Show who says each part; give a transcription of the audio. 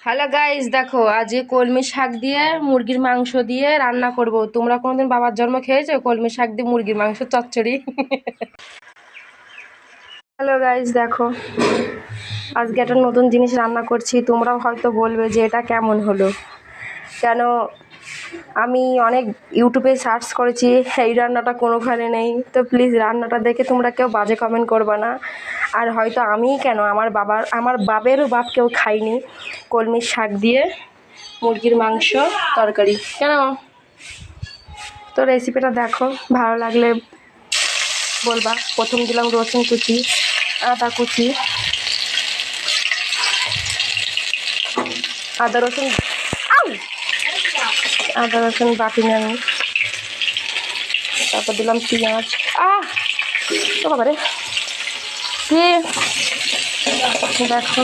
Speaker 1: Hello guys, দেখো আজকে কলমি শাক দিয়ে মুরগির মাংস দিয়ে রান্না করব। তোমরা কোনোদিন বাবার জন্ম খেয়েছো কলমি শাক দিয়ে মুরগির মাংস চচ্চড়ি? হ্যালো গাইস, দেখো আজকে একটা নতুন জিনিস রান্না করছি। তোমরাও হয়তো বলবে যে এটা কেমন হলো, কেন আমি অনেক ইউটিউবে সার্চ করেছি, এই রান্নাটা কোনোখানে নেই। তো প্লিজ রান্নাটা দেখে তোমরা কেউ বাজে কমেন্ট করবা না। আর হয়তো আমিই কেন, আমার বাবেরও বাপ কেউ খাইনি কলমি শাক দিয়ে মুরগির মাংস তরকারি। কেন? তো রেসিপিটা দেখো, ভালো লাগলে বলবা। প্রথম দিলাম রসুন কুচি, আদা কুচি, আদা রসুন আদা রসুন বাটি নিয়ে আমি, তারপর দিলাম পেঁয়াজ। তো বাবারে কি দেখো,